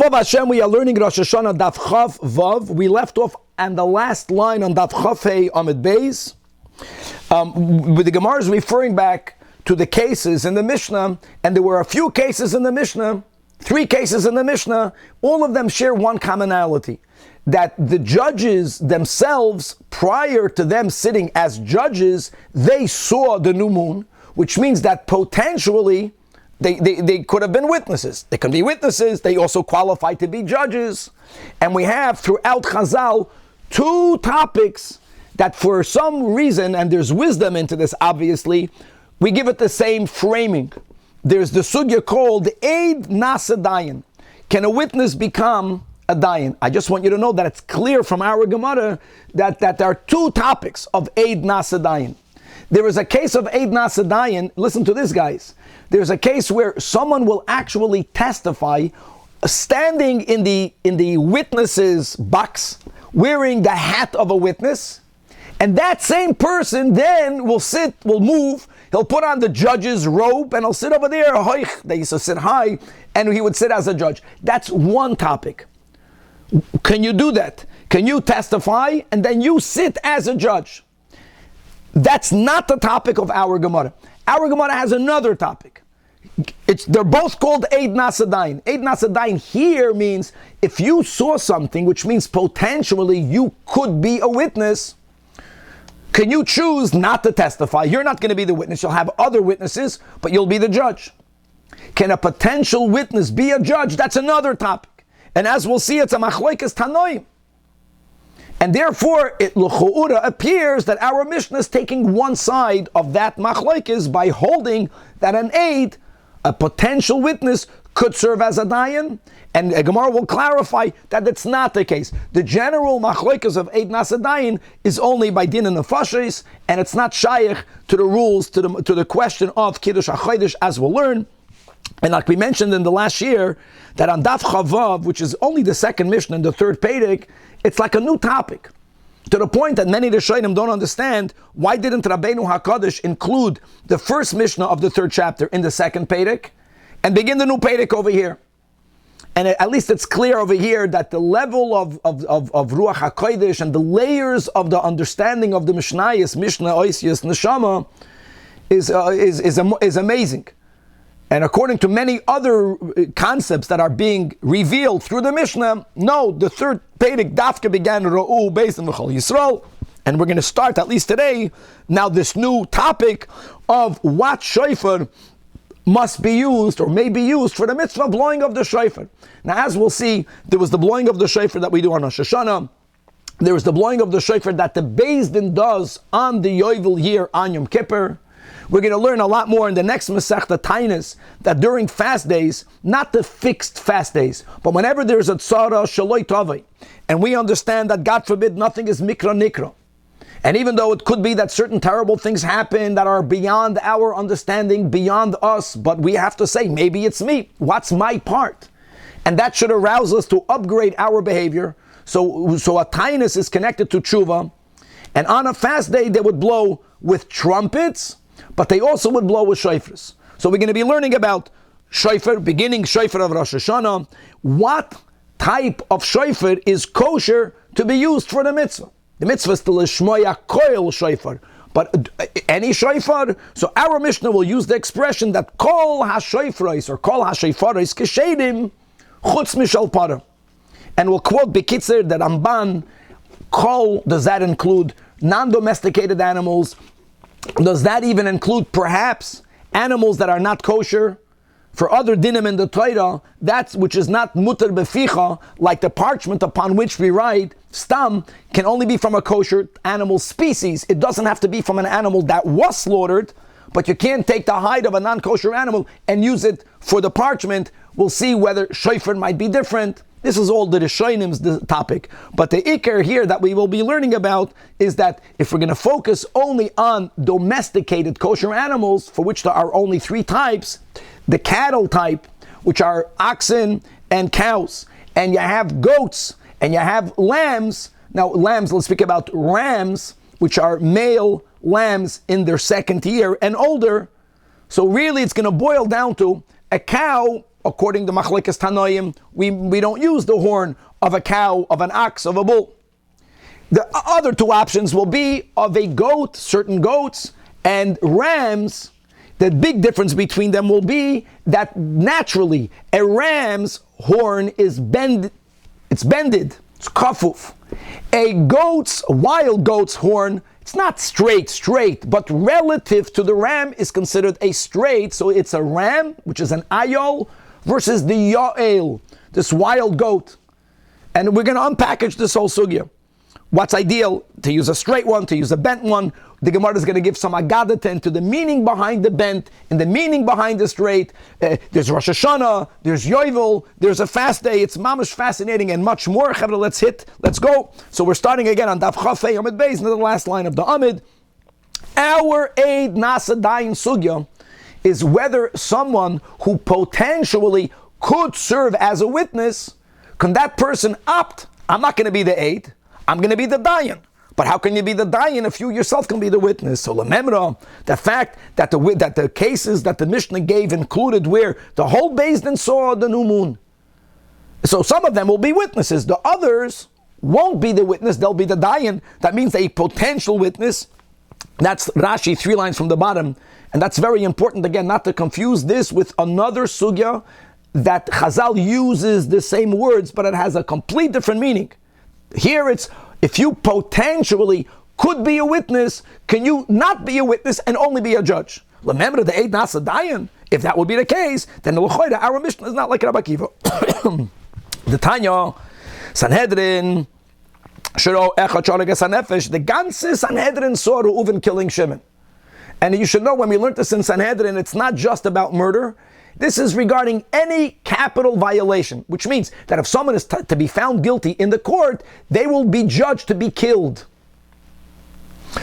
B'Chav Hashem, we are learning Rosh Hashana Daf Chav Vav. We left off on the last line on Daf Chav Hey Amid Beis. With the Gemara is referring back to the cases in the Mishnah, and there were a few cases in the Mishnah, 3 cases in the Mishnah. All of them share one commonality, that the judges themselves, prior to them sitting as judges, they saw the new moon, which means that potentially They could have been witnesses. They can be witnesses. They also qualify to be judges. And we have throughout Chazal 2 topics that for some reason, and there's wisdom into this obviously, we give it the same framing. There's the sugya called Eid Nasa Dayan. Can a witness become a dayan? I just want you to know that it's clear from our Gemara that there are 2 topics of Eid Nasa Dayan. There is a case of Eid Nasa Dayan. Listen to this, guys. There's a case where someone will actually testify standing in the witness's box, wearing the hat of a witness, and that same person then will move, he'll put on the judge's robe, and he'll sit over there, they used to sit high, and he would sit as a judge. That's one topic. Can you do that? Can you testify, and then you sit as a judge? That's not the topic of our Gemara. Our Gemara has another topic. They're both called Eid Nasa Dayan. Eid Nasa Dayan here means if you saw something, which means potentially you could be a witness, can you choose not to testify? You're not going to be the witness. You'll have other witnesses, but you'll be the judge. Can a potential witness be a judge? That's another topic. And as we'll see, it's a machlokes tanoim. And therefore, it l'chu'ura appears that our Mishnah is taking one side of that machlokes by holding that an aid, a potential witness, could serve as a dayan, and Gemara will clarify that it's not the case. The general machlokes of Eid Nasa Dayan is only by din and nefashos, and it's not shaykh to the rules, to the question of Kiddush HaChodesh, as we'll learn. And like we mentioned in the last year, that on Daf Chavav, which is only the second Mishnah in the third Perek, it's like a new topic. To the point that many Rishonim don't understand, why didn't Rabbeinu HaKadosh include the first Mishnah of the third chapter in the second Perek, and begin the new Perek over here? And at least it's clear over here that the level of Ruach HaKodesh and the layers of the understanding of the Mishnayos, Mishnah, Oisius, Neshama, is amazing. And according to many other concepts that are being revealed through the Mishnah, no, the third Perek Dafka began Ra'u based on V'chol Yisrael, and we're going to start, at least today, now this new topic of what shofar must be used or may be used for the mitzvah blowing of the shofar. Now, as we'll see, there was the blowing of the shofar that we do on Rosh Hashana. There was the blowing of the shofar that the Beis Din does on the Yovel year on Yom Kippur. We're going to learn a lot more in the next Masechta Tainis, that during fast days, not the fixed fast days, but whenever there's a tzara shaloi tavai, and we understand that, God forbid, nothing is mikra nikra, and even though it could be that certain terrible things happen that are beyond our understanding, beyond us, but we have to say, maybe it's me. What's my part? And that should arouse us to upgrade our behavior. So a Tainis is connected to tshuva, and on a fast day they would blow with trumpets, but they also would blow with shofars. So we're going to be learning about shofar, beginning shofar of Rosh Hashana. What type of shofar is kosher to be used for the mitzvah? The mitzvah is to l'shmoya koil shofar, but any shofar. So our Mishnah will use the expression that kol ha-shofros or kol ha-shofaros keshedim chutz mishal para. And we'll quote Bekitzer that Ramban, kol, does that include non-domesticated animals? Does that even include perhaps animals that are not kosher? For other dinim in the Torah, that which is not mutar beficha, like the parchment upon which we write, stam, can only be from a kosher animal species. It doesn't have to be from an animal that was slaughtered, but you can't take the hide of a non-kosher animal and use it for the parchment. We'll see whether shofar might be different. This is all the Rishonim's topic. But the Iker here that we will be learning about is that if we're going to focus only on domesticated kosher animals, for which there are only 3 types, the cattle type, which are oxen and cows, and you have goats, and you have lambs. Now lambs, let's speak about rams, which are male lambs in their 2nd year and older. So really it's going to boil down to a cow according to Machlekes Tanoim, we don't use the horn of a cow, of an ox, of a bull. The other two options will be of a goat, certain goats, and rams. The big difference between them will be that naturally a ram's horn is bended. It's bended. It's kafuf. A wild goat's horn, it's not straight, but relative to the ram is considered a straight. So it's a ram, which is an ayol, versus the yael, this wild goat. And we're going to unpackage this whole sugya. What's ideal? To use a straight one, to use a bent one. The Gemara is going to give some agadaten to the meaning behind the bent and the meaning behind the straight. There's Rosh Hashana, there's Yovel, there's a fast day. It's mamish fascinating and much more. Let's go. So we're starting again on Daf Chafei Amid Beis, the last line of the Amid. Our aid nasa dayin sugya is whether someone who potentially could serve as a witness, can that person opt? I'm not going to be the aid. I'm going to be the dayan. But how can you be the dayan if you yourself can be the witness? So lememra, the fact that the cases that the Mishnah gave included where the whole Beis Din saw the new moon. So some of them will be witnesses. The others won't be the witness. They'll be the dayan. That means a potential witness. That's Rashi, 3 lines from the bottom. And that's very important, again, not to confuse this with another sugya that Chazal uses the same words, but it has a complete different meaning. Here it's, if you potentially could be a witness, can you not be a witness and only be a judge? Remember the Eid Nasa Dayan. If that would be the case, then our Mishnah is not like Rabbi Akiva. The Tanya, Sanhedrin, the ganze Sanhedrin saw Reuven killing Shimon. And you should know, when we learned this in Sanhedrin, it's not just about murder. This is regarding any capital violation, which means that if someone is to be found guilty in the court, they will be judged to be killed.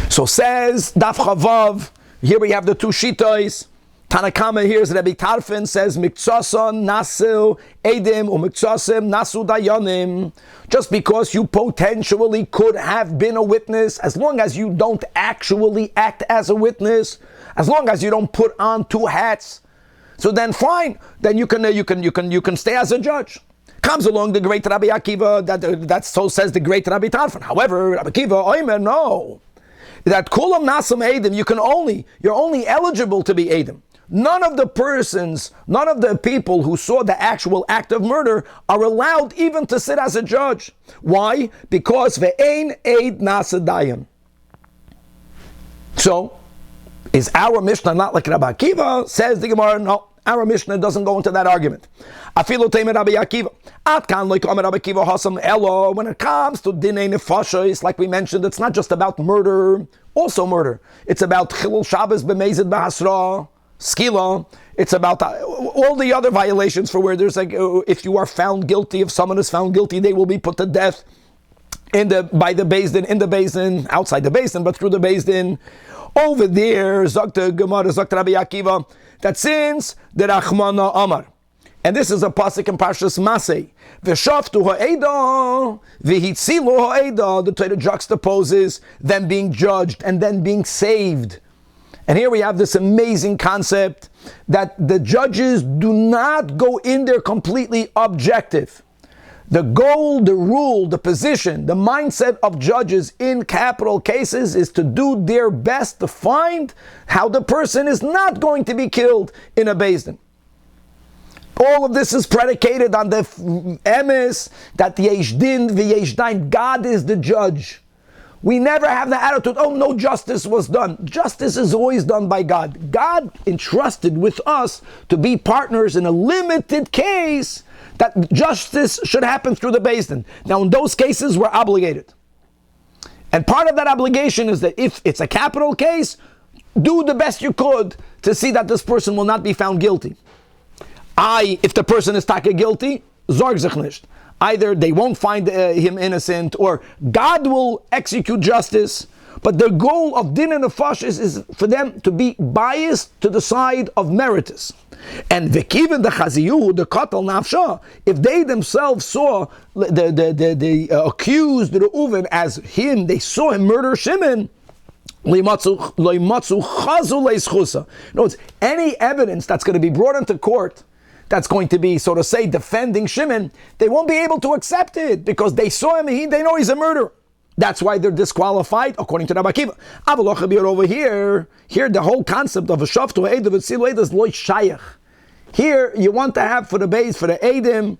So says Daf Chavav, here we have the two shitos. Tanakama here is Rabbi Tarfin, says Miktsasa nasu edim or Miktsasim nasu dayanim. Just because you potentially could have been a witness, as long as you don't actually act as a witness, as long as you don't put on 2 hats, so then fine, then you can stay as a judge. Comes along the great Rabbi Akiva, that so says the great Rabbi Tarfon. However, Rabbi Akiva, Oimer, no. That kulam nasam edim, you're only eligible to be edim. None of the people who saw the actual act of murder are allowed even to sit as a judge. Why? Because ve'ein eid nasa dayan. So, is our Mishnah not like Rabbi Akiva? Says the Gemara, no. Our Mishnah doesn't go into that argument. Afilu teimer Rabbi Akiva. Atkan like Rabbi Akiva Hassan elo. When it comes to dinei nefashos, like we mentioned, it's not just about murder, also murder. It's about chilul Shabbos b'meizid b'hasra, skila. It's about all the other violations for where there's like, if you are found guilty, if someone is found guilty, they will be put to death by the Beis Din, in the Beis Din, outside the Beis Din, but through the Beis Din. Over there, Zakta Gemara, Zakta Rabbi Akiva, that since the Rachmana Amar, and this is a pasuk in Parshas Masei, V'shaftu ha'eda, v'hitzilu ha'eda, the Torah juxtaposes them being judged and then being saved. And here we have this amazing concept that the judges do not go in there completely objective. The goal, the rule, the position, the mindset of judges in capital cases is to do their best to find how the person is not going to be killed in a Beis Din. All of this is predicated on the emes that Yesh Din v'Yesh Dain, God is the judge. We never have the attitude, oh, no justice was done. Justice is always done by God. God entrusted with us to be partners in a limited case that justice should happen through the Beis Din. Now, in those cases, we're obligated. And part of that obligation is that if it's a capital case, do the best you could to see that this person will not be found guilty. If the person is taka guilty, zorg sich nicht. Either they won't find him innocent, or God will execute justice. But the goal of din and nefashos is for them to be biased to the side of meritus. And v'kiven the chaziyuhu, the katal nafsha, if they themselves saw the accused Reuven as him, they saw him murder Shimon, no, it's any evidence that's going to be brought into court that's going to be, so to say, defending Shimon, they won't be able to accept it because they saw him and they know he's a murderer. That's why they're disqualified, according to Rabbi Akiva. Over here, the whole concept of a shoftu eid of a tzilu eid is loy shayach. Here, you want to have for the Eidim,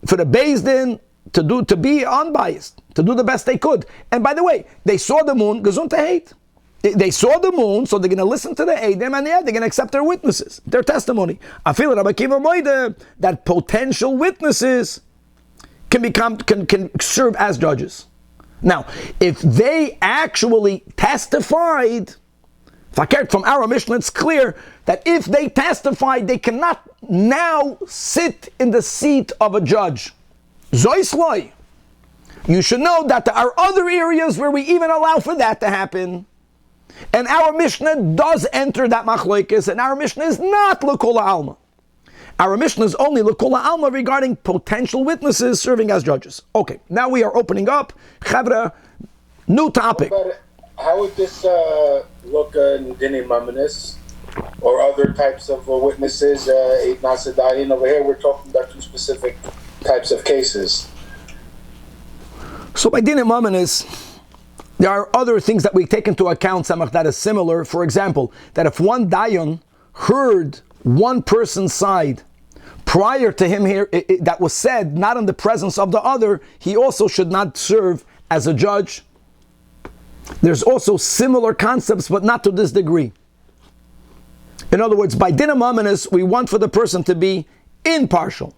for the Beis Din, to be unbiased, to do the best they could. And by the way, they saw the moon, gesund hate. They saw the moon, so they're going to listen to the Eidim, and they're going to accept their witnesses, their testimony. I feel that potential witnesses can serve as judges. Now, if they actually testified, from our Mishnah, it's clear that if they testified, they cannot now sit in the seat of a judge. Zoisloi. You should know that there are other areas where we even allow for that to happen. And our Mishnah does enter that machlokes, and our Mishnah is not l'kula alma. Our Mishnah is only l'kula alma regarding potential witnesses serving as judges. Okay, now we are opening up, Chavra, new topic. How would this look in Dini Mamanis or other types of witnesses? Eight Nasadayin over here, we're talking about two specific types of cases. So by Dini Mamanis, there are other things that we take into account, Samach, that is similar. For example, that if one Dayan heard one person's side prior to him here, that was said not in the presence of the other, he also should not serve as a judge. There's also similar concepts, but not to this degree. In other words, by Dina Mamanis, we want for the person to be impartial.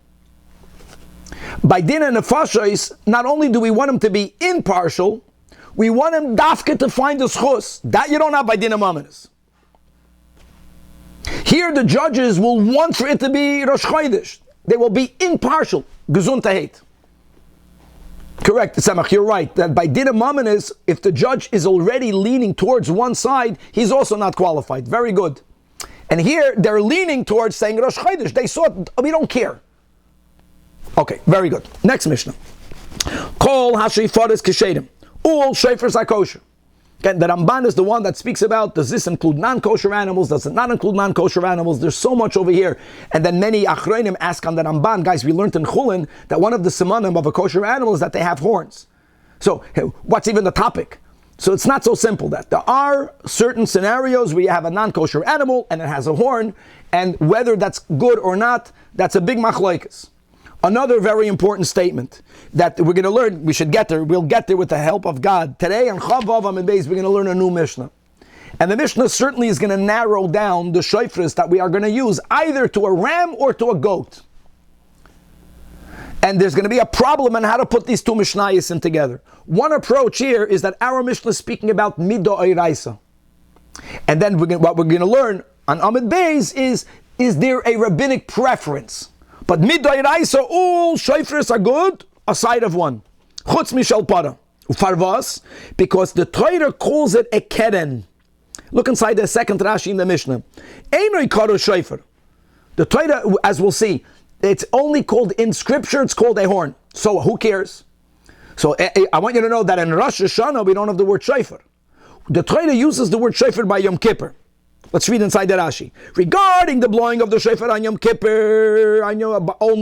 By Dina Nefashos, not only do we want him to be impartial, we want him dafka to find the schus. That you don't have by Dina Mamanis. Here the judges will want for it to be Rosh Chodesh. They will be impartial. Gesund hate. Correct, Samach, you're right. That by Dina Mamanis, if the judge is already leaning towards one side, he's also not qualified. Very good. And here they're leaning towards saying Rosh Chodesh. They saw it, we don't care. Okay, very good. Next Mishnah. Kol hasheifaris kishedim. All shofars are kosher. Again, the Ramban is the one that speaks about, does this include non-kosher animals, does it not include non-kosher animals? There's so much over here. And then many achronim ask on the Ramban, guys, we learned in Chulin that one of the simanim of a kosher animal is that they have horns. So, what's even the topic? So it's not so simple that. There are certain scenarios where you have a non-kosher animal and it has a horn, and whether that's good or not, that's a big machlokes. Another very important statement that we're going to learn, we'll get there with the help of God. Today on Chavav Amid Beis, we're going to learn a new Mishnah. And the Mishnah certainly is going to narrow down the shofars that we are going to use either to a ram or to a goat. And there's going to be a problem on how to put these two Mishnayos in together. One approach here is that our Mishnah is speaking about Mido Eiraisa. And then what we're going to learn on Amid Beis is there a rabbinic preference? But Mido Eiraisa, all shofars are good, aside of one. Chutz mishal para. Ufarvas, because the Torah calls it a keren. Look inside the second Rashi in the Mishnah. Einoi karo shofar. The Torah, as we'll see, it's only called in Scripture, it's called a horn. So who cares? So I want you to know that in Rosh Hashana we don't have the word shofar. The Torah uses the word shofar by Yom Kippur. Let's read inside the Rashi. Regarding the blowing of the shofar on Yom Kippur, I know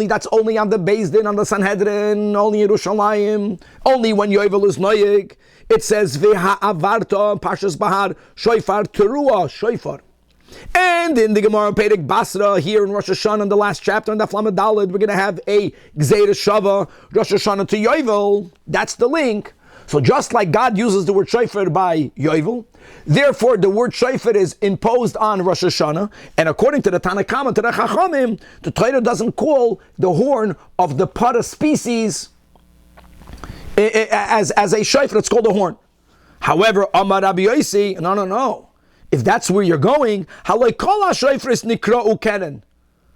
that's only on the Beis Din, on the Sanhedrin, only in Yerushalayim, only when Yovel is noyeg. It says Veha Avarta Pashas Bahar Shofar Teruah Shofar. And in the Gemara Perek Basra here in Rosh Hashana, in the last chapter in the Flamed Daled, we're going to have a Gzeira Shava Rosh Hashana to Yovel. That's the link. So just like God uses the word shofar by Yovel, therefore the word shofar is imposed on Rosh Hashana, and according to the Tanach, to the Chachamim, the Torah doesn't call the horn of the para species as a shofar, it's called a horn. However, Amar Rabbi Yossi, no. If that's where you're going, halay kol ha-shofros nikra'u keren.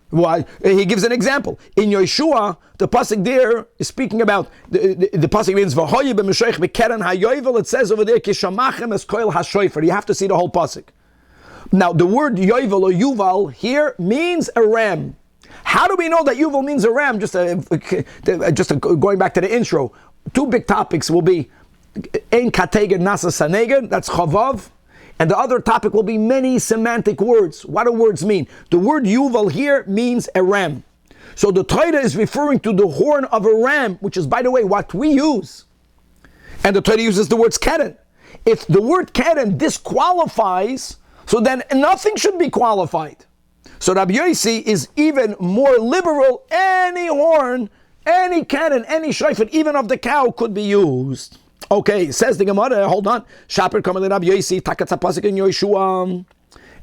Why? He gives an example. In Yeshua, the pasuk there is speaking about the pasuk means v'hoye b'meshoich b'keren hayovel. It says over there kishamachem es koil ha-shofar. You have to see the whole pasuk. Now, the word yovel or yuval here means a ram. How do we know that yuval means a ram? Just going back to the intro, two big topics will be ein kateger nasa saneger. That's chavav. And the other topic will be many semantic words. What do words mean? The word Yuval here means a ram. So the Torah is referring to the horn of a ram, which is, by the way, what we use. And the Torah uses the words keren. If the word keren disqualifies, so then nothing should be qualified. So Rabbi Yossi is even more liberal. Any horn, any keren, any shofar, even of the cow, could be used. Okay, says the Gemara, hold on. Shaper Kamal Rabbi Yossi, Takatza Pasuk in Yeshua.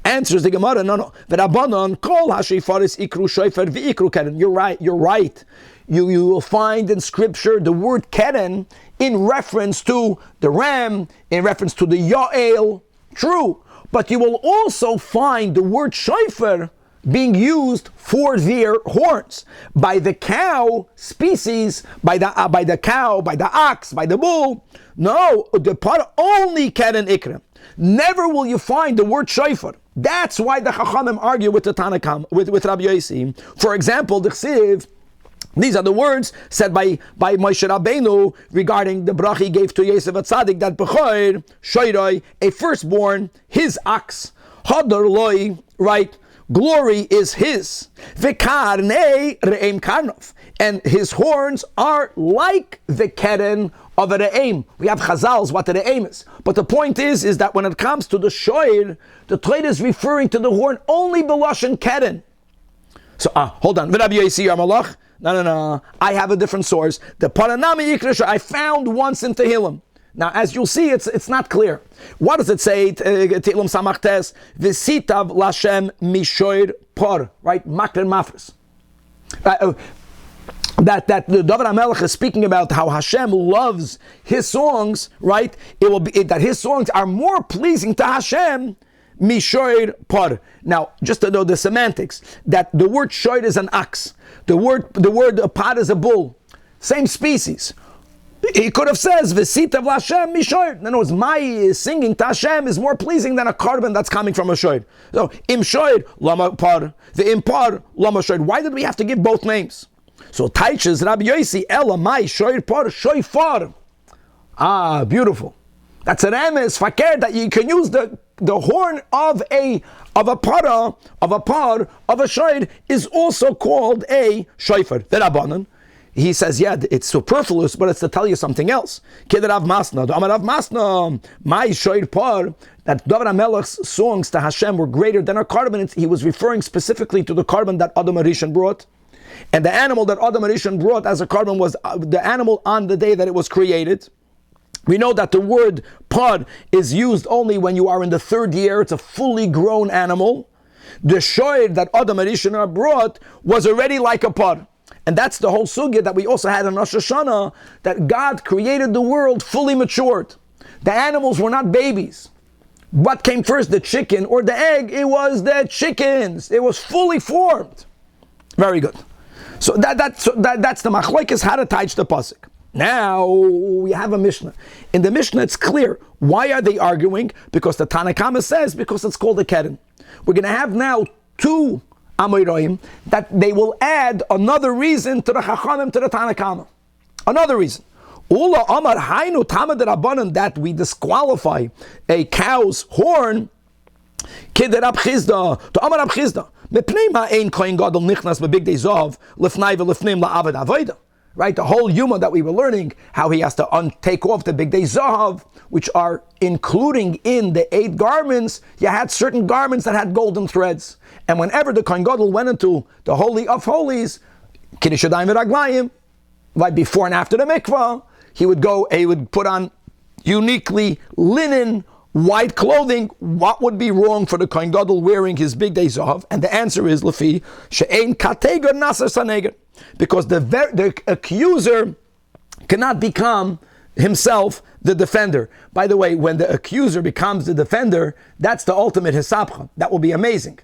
Answers the Gemara, no. V'Rabbanan kol hashifaris ikru shofar v'ikru keren. You're right. You will find in Scripture the word keren in reference to the ram, in reference to the Yael. True. But you will also find the word shofar being used for their horns. By the cow species, by the cow, by the ox, by the bull. No, the part only keren ikra. Never will you find the word shofar. That's why the Chachamim argue with the Tanach, with Rabbi Yossi. For example, the Chsiv, these are the words said by Moshe Rabbeinu regarding the brach he gave to Yosef HaTzadik, that Bechor, Shoiroi, a firstborn, his ox, Hadar Loi, right, glory is his. V'karnei re'em karnov. And his horns are like the keren of a re'em. We have chazals what the re'em is. But the point is that when it comes to the shoir, the Torah is referring to the horn only b'lashon keren. So, hold on. Rabbi Yossi Yarmalach. No. I have a different source. The Paranami Yikra I found once in Tehillim. Now, as you'll see, it's not clear. What does it say? Tehillim Samachtes V'sitav Lashem Mishoir Por. Right? Makren Mafres. That the David HaMelech is speaking about how Hashem loves his songs, right? It will be that his songs are more pleasing to Hashem, mishoir par. Now, just to know the semantics, that the word shoir is an ox, the word par is a bull, same species. He could have says v'sitav l'Hashem mishoir. In other words, my singing to Hashem is more pleasing than a carbon that's coming from a shoir. So im shoir lama par, the im par lama shoir. Why did we have to give both names? So Taiches Rabbi Yossi Ella Mai Shoir Par Shoifar. Beautiful. That's an emes fakir that you can use the horn of a par of a shoir is also called a shoifar. The Rabbanan, he says, yeah, it's superfluous, but it's to tell you something else. Kederav Masna, the Amarav Masna, my shoir par, that David HaMelech's songs to Hashem were greater than our carbon. He was referring specifically to the carbon that Adam HaRishon brought. And the animal that Adam HaRishon brought as a carbon was the animal on the day that it was created. We know that the word par is used only when you are in the third year. It's a fully grown animal. The shoir that Adam HaRishon brought was already like a par. And that's the whole sugya that we also had in Rosh Hashana, that God created the world fully matured. The animals were not babies. What came first, the chicken or the egg? It was the chickens. It was fully formed. Very good. So that's the machlokes how to teach the pasuk. Now we have a Mishnah. In the Mishnah, it's clear. Why are they arguing? Because the Tanach says because it's called a keren. We're going to have now two Amoraim that they will add another reason to the Chachamim, to the Tanach. Another reason. Ula Amar Hainu Tamad Rabbanan, that we disqualify a cow's horn. Kid Rab Chizda to Amar Rab Chizda. Right, the whole Yuma that we were learning, how he has to take off the big day zahav, which are including in the 8 garments. You had certain garments that had golden threads, and whenever the Kohen Gadol went into the Holy of Holies, Kiddush Yadayim v'Raglayim, right before and after the mikvah, he would put on uniquely linen, white clothing. What would be wrong for the Kohen Gadol wearing his big day zahav? And the answer is Lefi she'ein kateger nasar saneger, because the accuser cannot become himself the defender. By the way, when the accuser becomes the defender, that's the ultimate hisabcha. That will be amazing.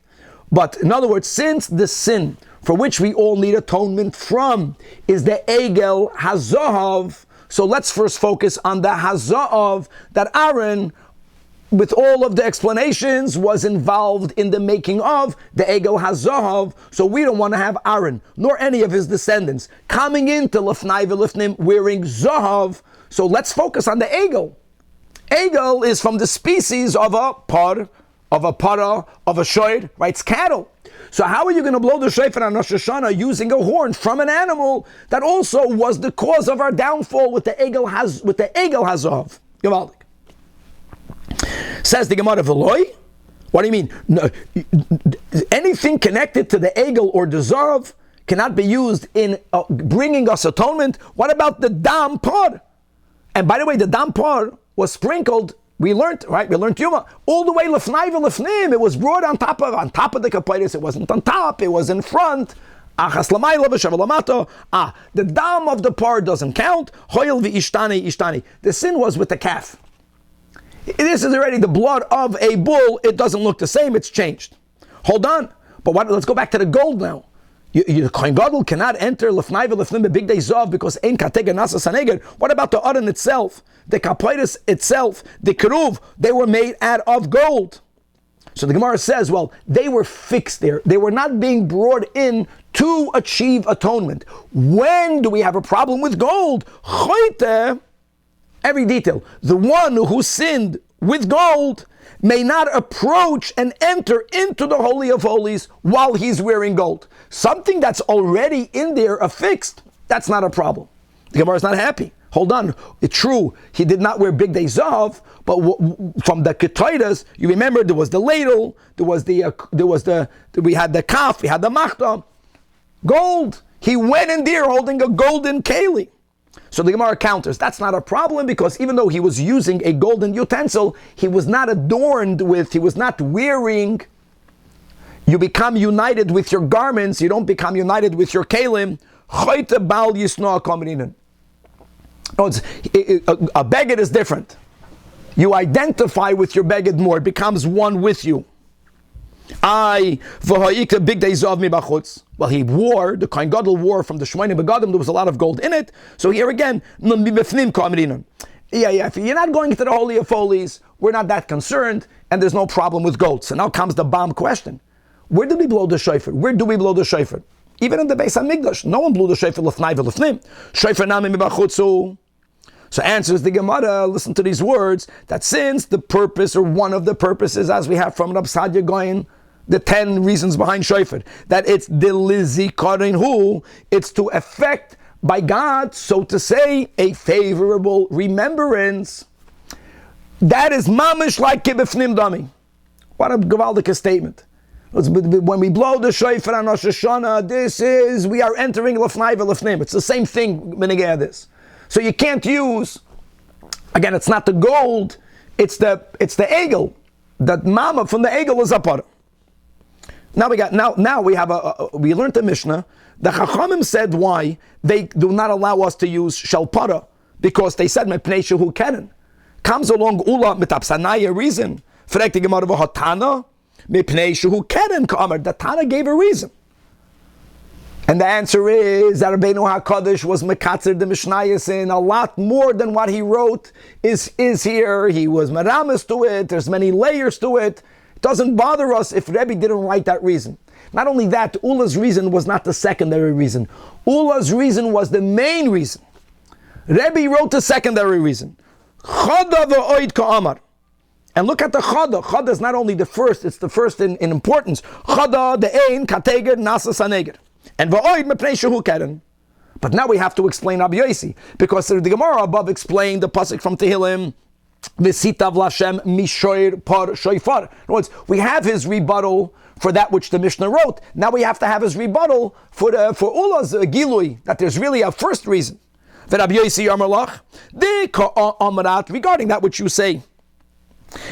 But in other words, since the sin for which we all need atonement from is the egel hazahav, so let's first focus on the hazahav that Aaron, with all of the explanations, was involved in the making of the Egel HaZahav. So we don't want to have Aaron, nor any of his descendants, coming into Lefnai v'Lefnim wearing Zahav. So let's focus on the Egel. Egel is from the species of a par, of a para, of a shoir, right? It's cattle. So how are you going to blow the shofar on Rosh Hashana using a horn from an animal that also was the cause of our downfall with the Egel Hazov? Gewaldig. Says the Gemara Veloy. What do you mean? No, anything connected to the Egel or the Zarv cannot be used in bringing us atonement. What about the Dam Par? And by the way, the Dam Par was sprinkled. We learned Yuma all the way lefnai v'lefnim. It was brought on top of the kapitis. It wasn't on top. It was in front. The dam of the par doesn't count. Hoil v'ishtani. The sin was with the calf. This is already the blood of a bull. It doesn't look the same. It's changed. Hold on. But let's go back to the gold now. The Kohen Gadol cannot enter lefnai v'lefnim b'big day zav because ein katega nasa saneger. What about the aron itself, the kapitis itself, the keruv? They were made out of gold. So the Gemara says, well, they were fixed there. They were not being brought in to achieve atonement. When do we have a problem with gold? Choyte, every detail. The one who sinned with gold may not approach and enter into the Holy of Holies while he's wearing gold. Something that's already in there affixed, that's not a problem. The Gemara is not happy. Hold on, it's true, he did not wear big day zav, but from the ketaidas, you remember there was the ladle, we had the kaf, we had the machta, gold. He went in there holding a golden keli. So the Gemara counters, that's not a problem because even though he was using a golden utensil, he was not adorned with, he was not wearing. You become united with your garments, you don't become united with your kelim. No, a beged is different. You identify with your beged more, it becomes one with you. Big day zav mi bachutz. Well, he wore, the Kohen Gadol wore from the Shmonim Begadim, there was a lot of gold in it. So here again, if you're not going into the Holy of Holies, we're not that concerned, and there's no problem with gold. So now comes the bomb question. Where do we blow the shofar? Where do we blow the shofar? Even in the Beis HaMikdash, no one blew the shofar l'fnai v'l'fnim. Shofar nami mi bachutzu. So answers the Gemara, listen to these words, that since the purpose, or one of the purposes, as we have from Rab Sadia Goyen, the 10 reasons behind shofar, that it's the lizikarin hu, it's to effect by God, so to say, a favorable remembrance. That is mamish like kibifnim dami. What a gewaldige statement. When we blow the shofar on Rosh Hashana, we are entering lefnai v'lefnim. It's the same thing, minigay this. So you can't use, again, it's not the gold, it's the egel. That mama from the egel is a par. Now we learned the Mishnah. The Chachamim said why they do not allow us to use shalpara, because they said mepnei shehu keren. Comes along ula mitapsanaya reason. Frek the Gemara v'hatana mepnei shehu keren ka'amar. The Tana gave a reason. And the answer is that Rabbeinu HaKadosh was mekatzer the Mishnayos in a lot more than what he wrote is here. He was meramis to it. There's many layers to it. It doesn't bother us if Rebbe didn't write that reason. Not only that, Ula's reason was not the secondary reason. Ula's reason was the main reason. Rebbe wrote the secondary reason. Chada v'oid ka'amar. And look at the chada. Chada is not only the first, it's the first in importance. Chada, the ein, kateger, nasa saneger. And va'oid mepnei shehu keren. But now we have to explain Rabbi Yosi, because the Gemara above explained the pasuk from Tehillim, v'sitav l'Hashem mishoir par shoifar. In other words, we have his rebuttal for that which the Mishnah wrote. Now we have to have his rebuttal for Ula's gilui, that there's really a first reason. Rabbi Yosi Yamalach, de ka'amarat, regarding that which you say,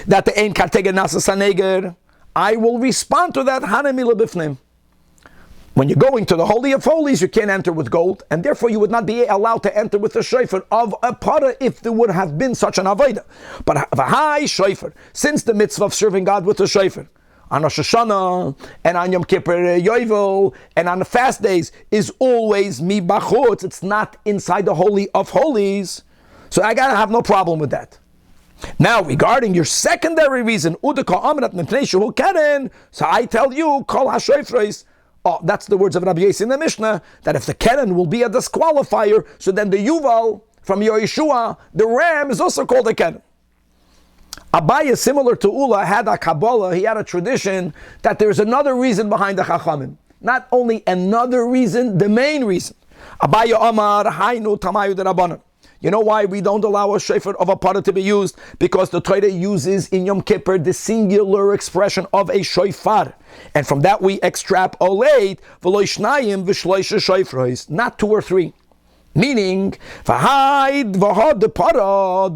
that the ein kartega nasa saneger, I will respond to that hanemila bifnim. When you're going to the Holy of Holies, you can't enter with gold, and therefore you would not be allowed to enter with the shofar of a para if there would have been such an avodah. But v'hai shofar, since the mitzvah of serving God with the shofar, on Rosh Hashana, and on Yom Kippur Yovel, and on the fast days, is always mi bachutz. It's not inside the Holy of Holies. So I gotta have no problem with that. Now, regarding your secondary reason, udaka amrat mepnei shehu keren, so I tell you, kol hashofros. Oh, that's the words of Rabbi Yosi in the Mishnah, that if the keren will be a disqualifier, so then the Yuval from Yeshua, the ram, is also called a keren. Abaye, similar to Ula, had a Kabbalah, he had a tradition that there's another reason behind the Chachamim. Not only another reason, the main reason. Abaye Amar, Hainu Tamayu de Rabbanan. You know why we don't allow a shofar of a parah to be used? Because the Torah uses in Yom Kippur the singular expression of a shofar. And from that we extrapolate, v'lo shnayim v'shloisha shofros, not 2 or 3. Meaning, the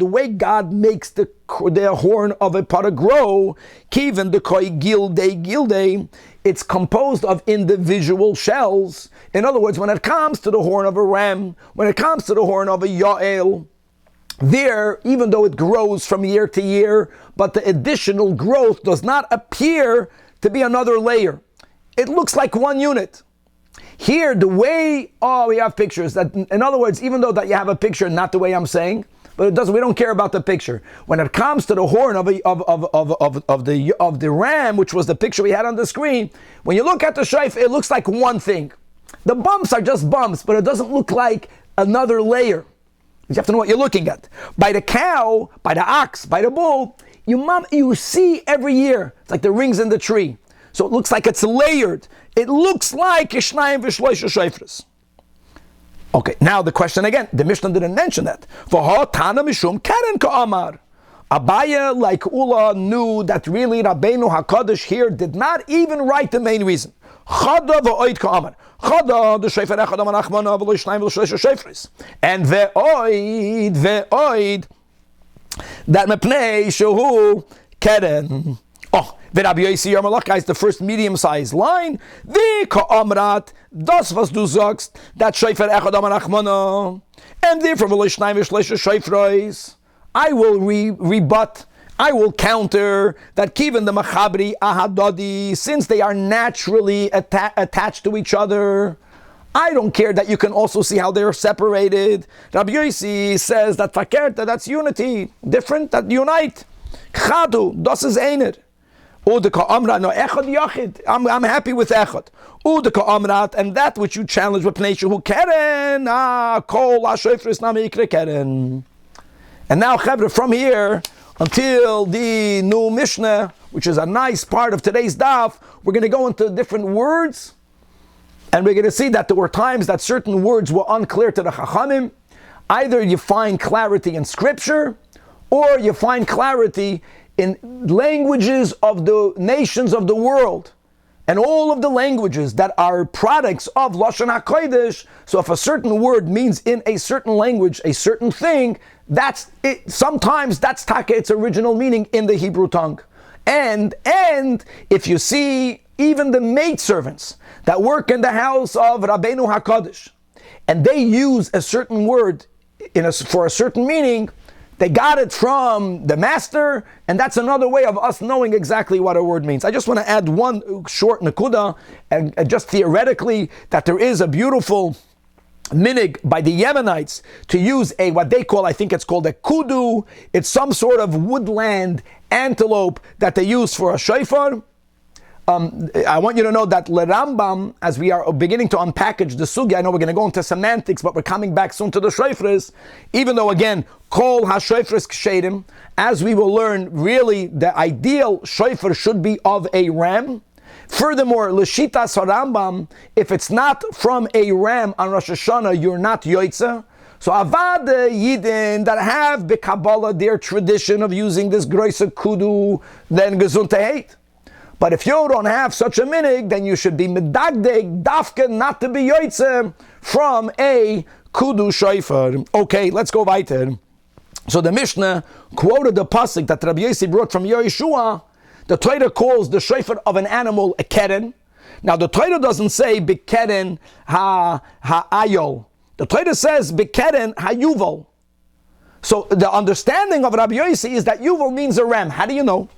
way God makes the horn of a parah grow, kiven the koi gilde, it's composed of individual shells. In other words, when it comes to the horn of a ram, when it comes to the horn of a yael, there, even though it grows from year to year, but the additional growth does not appear to be another layer. It looks like one unit. Here, the way, we have pictures. That, in other words, even though that you have a picture, not the way I'm saying, but it doesn't. We don't care about the picture. When it comes to the horn of the ram, which was the picture we had on the screen, when you look at the shayf, it looks like one thing. The bumps are just bumps, but it doesn't look like another layer. You have to know what you're looking at. By the cow, by the ox, by the bull, you see every year. It's like the rings in the tree. So it looks like it's layered. It looks like Ishnayim v'shloisha shofros. Okay, now the question again. The Mishnah didn't mention that. V'ha tana mishum Koren ka'amar. Abaye, like Ula, knew that really Rabbeinu HaKadosh here did not even write the main reason. Chada v'oid ka'amar. Chada, the shofar echad amar achmana v'lo Ishnayim v'shloisha shofros. And ve'oid, that mepnei shehu Koren. Oh, the Rabbi Yossi Yermalach is the first medium-sized line. The Ka'amrat, das was du sagst, that Shofar Echad Amar Achmana, and therefore V'lo Shnayim V'shloisha Shofros, I will rebut, I will counter that Kiven the Machabri Ahadadi, since they are naturally attached to each other, I don't care that you can also see how they're separated. Rabbi Yossi says that Fakerta, that's unity, different, that unite. Chadu, das is Einer. I'm happy with echad. And that which you challenge with Pneisha who Koren, kol ha-shofros nami yikre Koren. And now, Chevra, from here until the new Mishnah, which is a nice part of today's daf, we're going to go into different words, and we're going to see that there were times that certain words were unclear to the Chachamim. Either you find clarity in Scripture, or you find clarity in languages of the nations of the world, and all of the languages that are products of Lashon HaKodesh. So if a certain word means in a certain language a certain thing, that's it. Sometimes that's taka its original meaning in the Hebrew tongue. And if you see even the maidservants that work in the house of Rabbeinu HaKadosh, and they use a certain word for a certain meaning, they got it from the master, and that's another way of us knowing exactly what a word means. I just want to add one short nakuda, and just theoretically, that there is a beautiful minig by the Yemenites to use what they call, I think it's called a kudu. It's some sort of woodland antelope that they use for a shofar. I want you to know that Rambam, as we are beginning to unpackage the sugi, I know we're going to go into semantics, but we're coming back soon to the shofars, even though again, kol ha-shofars kshedim, as we will learn, really the ideal shofar should be of a ram. Furthermore, l'shitas Rambam, if it's not from a ram on Rosh Hashana, you're not yoitza. So avad yidin that have b'Kabbalah their tradition of using this groisa kudu, then gesund to hate. But if you don't have such a minig, then you should be medagdeg, dafka, not to be yoitze from a kudu shofar. Okay, let's go weiter. So the Mishnah quoted the pasuk that Rabbi Yossi brought from Yeshua. The Torah calls the shofar of an animal a Koren. Now the Torah doesn't say b'Koren ha'ayol. The Torah says b'Koren ha'yuval. So the understanding of Rabbi Yossi is that yuval means a ram. How do you know?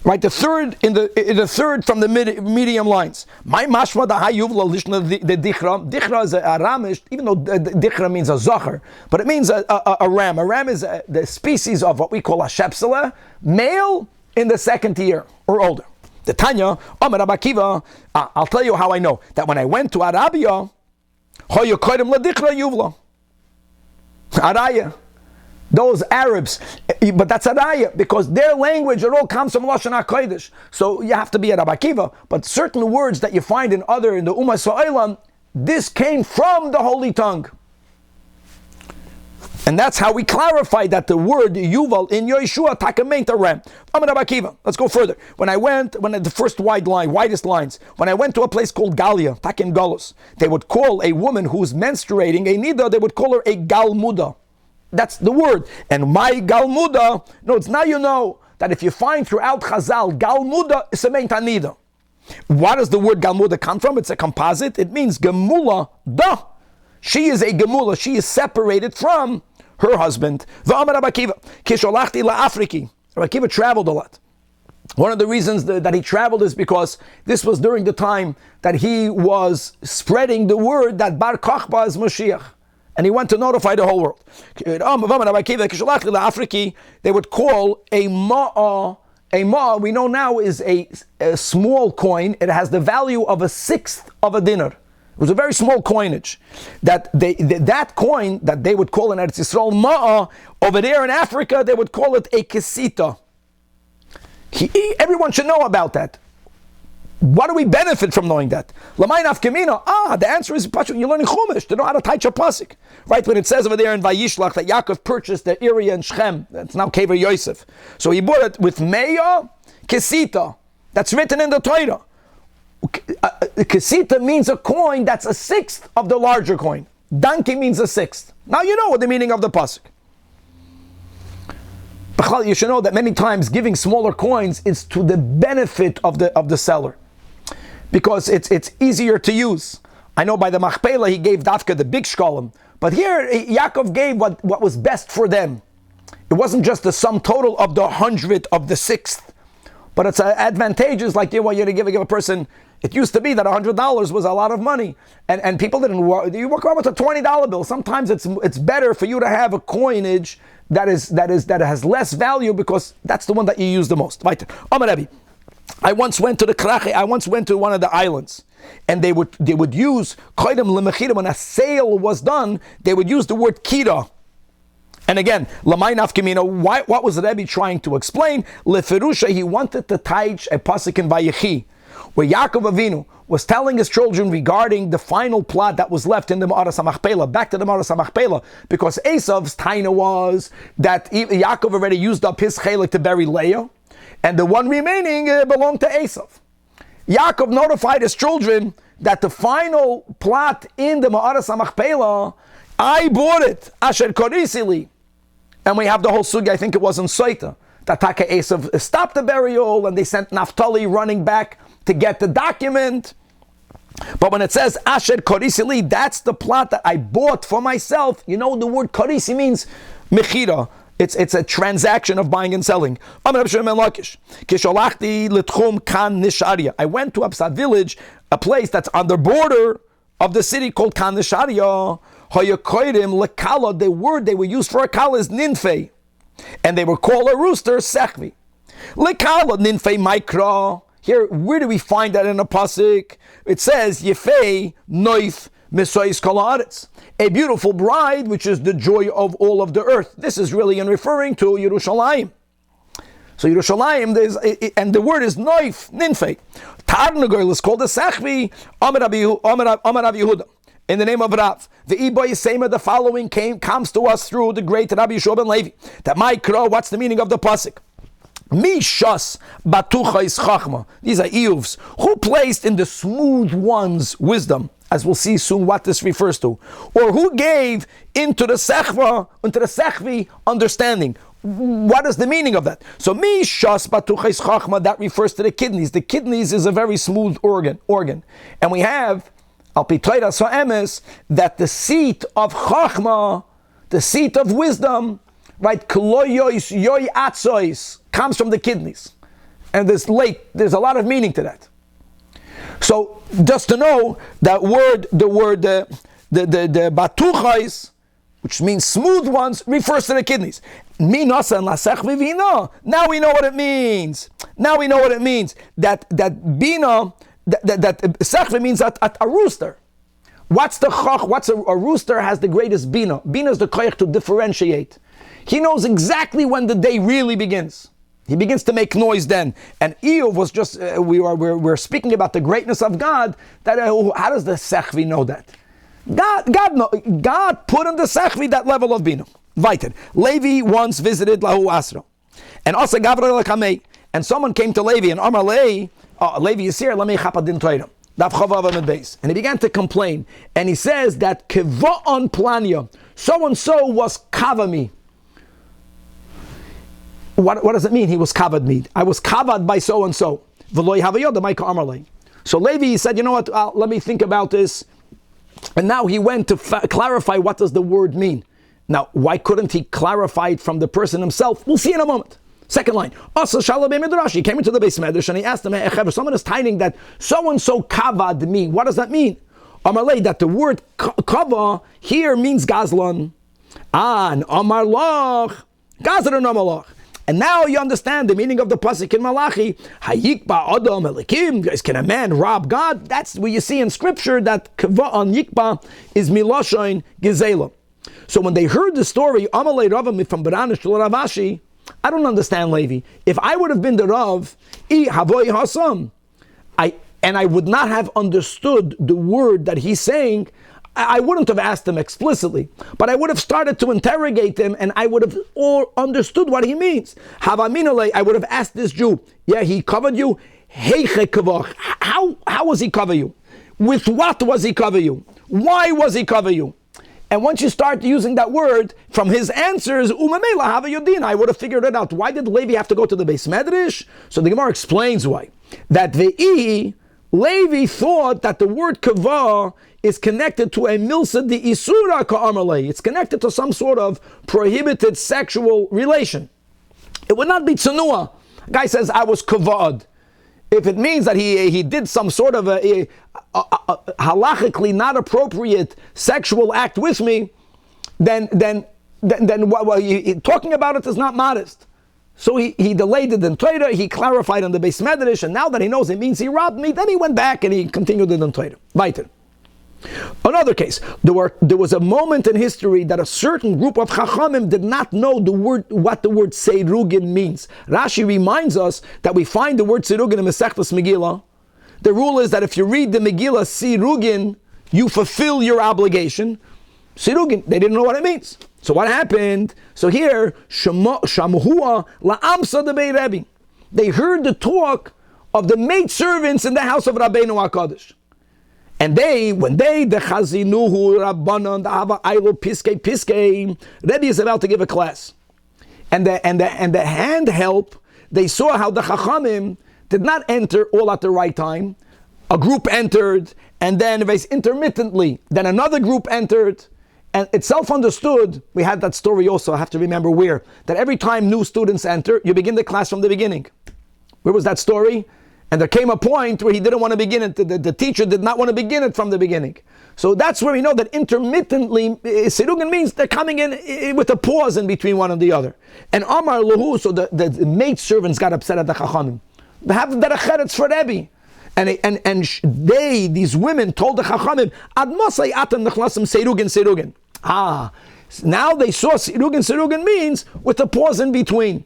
Right, the third in the third from the medium lines. My mashma da hayuvla lishna the dichra. Dichra is a ramish, even though dichra means a zocher, but it means a ram. A ram is the species of what we call a shepsela, male in the second year or older. The Tanya, Amar Rabbi Akiva, I'll tell you how I know that when I went to Arabia, hoyu koydem la dichra yuvla. Araya. those Arabs, but that's a raya, because their language, it all comes from Lashon HaKodesh. So you have to be a Rabbi Akiva, but certain words that you find in the Ummah Sa'olam, this came from the Holy Tongue. And that's how we clarify that the word Yuval in Yeshua Takameint Ram. Amar Rabbi Akiva. Let's go further. When the first widest lines, when I went to a place called Galia, Takin Galus, they would call a woman who's menstruating a nida, they would call her a galmuda. That's the word. And my galmuda, it's now you know that if you find throughout Chazal, galmuda is a meint nida. What does the word galmuda come from? It's a composite. It means gemula da. She is a gemula. She is separated from her husband. V'amar Rabbi Akiva, kisholachti la'afriki. Rabbi Akiva traveled a lot. One of the reasons that he traveled is because this was during the time that he was spreading the word that Bar Kochba is Mashiach. And he went to notify the whole world. They would call a ma'a, we know now, is a small coin. It has the value of a sixth of a dinar. It was a very small coinage. That coin that they would call in Eretz Yisrael ma'a, over there in Africa they would call it a kesita. Everyone should know about that. What do we benefit from knowing that? L'may nafkamina. The answer is you're learning Chumash to know how to teach a pasuk. Right, when it says over there in Vayishlach that Yaakov purchased the area in Shechem, that's now Kever Yosef. So he bought it with Meya Kesita. That's written in the Torah. Kesita means a coin that's a sixth of the larger coin. Donkey means a sixth. Now you know what the meaning of the pasuk. You should know that many times giving smaller coins is to the benefit of the seller, because it's easier to use. I know by the Machpelah he gave Dafka the big shkolim, but here Yaakov gave what was best for them. It wasn't just the sum total of the 100th of the sixth, but it's advantageous. Like you want you to give a person. It used to be that $100 was a lot of money, and people didn't work. You walk around with a $20 bill. Sometimes it's better for you to have a coinage that has less value, because that's the one that you use the most. Right? I once went to the Krache. I once went to one of the islands, and they would use koidem lemechira. When a sale was done, they would use the word kira. And again, l'may nafkamina. What was the Rebbe trying to explain? Leferusha, he wanted to teach a pasuk in Vayechi, where Yaakov Avinu was telling his children regarding the final plot that was left in the Ma'aras HaMachpelah, back to the Ma'aras HaMachpelah, because Esav's taina was that Yaakov already used up his chelik to bury Leah, and the one remaining belonged to Esav. Yaakov notified his children that the final plot in the Ma'aras HaMachpelah, I bought it, Asher Korisili. And we have the whole sugi, I think it was in Soita, that Taka Esav stopped the burial, and they sent Naphtali running back to get the document. But when it says Asher Korisili, that's the plot that I bought for myself. You know, the word Korisi means mechira. It's a transaction of buying and selling. I went to Absad village, a place that's on the border of the city called Kan Nisharia. The word they were used for a kala is ninfei, and they were called a rooster sechvi. Lekala ninfei mikra. Here, where do we find that in a pasuk? It says Yefei Noif Misois Kolaretz, a beautiful bride, which is the joy of all of the earth. This is really in referring to Yerushalayim. So Yerushalayim, and the word is Noif Ninfei. Tarnagol is called a Sechvi. Amar Rav Yehuda. In the name of Rav, the Iboy Sema, the following comes to us through the great Rabbi Yeshua ben Levi. That Mikra, what's the meaning of the pasuk? Mishas batucha is chachma. These are Euvs. Who placed in the smooth ones wisdom? As we'll see soon what this refers to. Or who gave into the sechvi understanding? What is the meaning of that? So Mishas batucha is chachma, that refers to the kidneys. The kidneys is a very smooth organ. And we have Al Pitoira Soemes, that the seat of chachma, the seat of wisdom, right, kloyois yoy atzois, comes from the kidneys, and there's a lot of meaning to that. So just to know that the batuchais, which means smooth ones, refers to the kidneys. Minasa and lasech vivina. Now we know what it means. That bina, that sechve means a rooster. What's a rooster has the greatest bina? Bina is the koyach to differentiate. He knows exactly when the day really begins. He begins to make noise then. And Eov was just, we're speaking about the greatness of God. That how does the Sechvi know that? God put in the Sechvi that level of Bina. Weiter. Levi once visited Lahu Asra. And also Gabriel Kamei. And someone came to Levi and Amar Levi is here, let me chapadin Torah. And he began to complain. And he says that Keva'on Planya, so-and-so was kava me. What does it mean? He was kavad me. I was kavad by so-and-so. So Levi said, you know what, let me think about this. And now he went to clarify what does the word mean. Now, why couldn't he clarify it from the person himself? We'll see in a moment. Second line. Also, Midrash. He came into the base Midrash and he asked him, someone is tiding that so-and-so kavad me. What does that mean? Amarle, that the word kava here means gazlan. And amarlach, gazlan amarlach. And now you understand the meaning of the pasuk in Malachi. Hayikba adam elikim. Guys, can a man rob God? That's what you see in scripture, that kava on yikba is miloshain gezela. So when they heard the story, Amalei Rava from Baranish to Ravashi, I don't understand, Levi. If I would have been the Rav, havoy Hassan, and I would not have understood the word that he's saying, I wouldn't have asked him explicitly, but I would have started to interrogate him, and I would have all understood what he means. Havaminale, I would have asked this Jew, yeah, he covered you. How was he cover you? With what was he cover you? Why was he cover you? And once you start using that word, from his answers, I would have figured it out. Why did Levi have to go to the base Midrash? So the Gemara explains why. That Levi thought that the word kava is connected to a milsa di isura ka'amalei. It's connected to some sort of prohibited sexual relation. It would not be tsunua. A guy says, I was kavad. If it means that he did some sort of a halachically not appropriate sexual act with me, then talking about it is not modest. So he delayed it in Torah, he clarified on the base Midrash, and now that he knows it means he robbed me, then he went back and he continued it in Torah. Weiter. Another case, there was a moment in history that a certain group of Chachamim did not know what the word Seirugin means. Rashi reminds us that we find the word Seirugin in Masechtas Megillah. The rule is that if you read the Megillah Seirugin, you fulfill your obligation. Seirugin, they didn't know what it means. So what happened? So here, Shamuhua la'amsa debei Rebbe. They heard the talk of the maidservants in the house of Rabbeinu HaKadosh. And when they, the Chazinuhu, Rabbanan, the Hava Ailo, Piskei, Rebbe is about to give a class. And the hand help, they saw how the Chachamim did not enter all at the right time. A group entered, and then intermittently, then another group entered. And it's self-understood, we had that story also, I have to remember where, that every time new students enter, you begin the class from the beginning. Where was that story? And there came a point where he didn't want to begin it, the teacher did not want to begin it from the beginning. So that's where we know that intermittently, Sirugin means they're coming in with a pause in between one and the other. And Amar Luhu, so the maid servants got upset at the Chachamim. They have the Derecheretz for Rebbe. And these women told the Chachamim, Ad Mosai Atam Nechlasim Sirugin. Now they saw Sirugin means with a pause in between.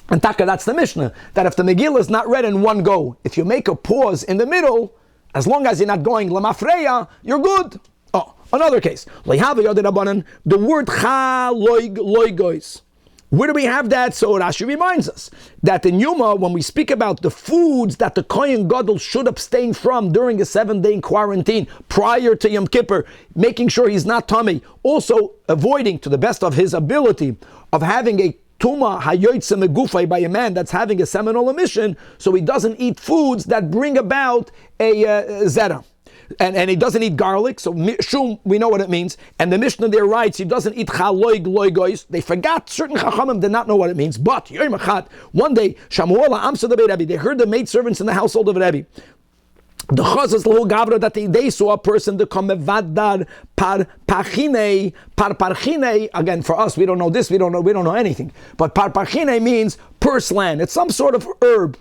And Taka, that's the Mishnah, that if the Megillah is not read in one go, if you make a pause in the middle, as long as you're not going Lamafreya, you're good. Oh, another case. The word Cha Loigois. Where do we have that? So Rashi reminds us that in Yuma, when we speak about the foods that the Kohen Gadol should abstain from during a 7-day quarantine prior to Yom Kippur, making sure he's not tummy, also avoiding to the best of his ability of having a Tuma hayoytze megufay by a man that's having a seminal emission, so he doesn't eat foods that bring about a zera. And he doesn't eat garlic, so shum, we know what it means. And the Mishnah there writes, he doesn't eat chaloig loigois. They forgot, certain chachamim did not know what it means. But, one day, Shamuola Amsa de Rebbe, they heard the maidservants in the household of Rebbe. The chazas lahu gavra, that they saw a person to come mevadar par parchine. Again, for us, we don't know this, we don't know anything. But par parchine means purslane. It's some sort of herb.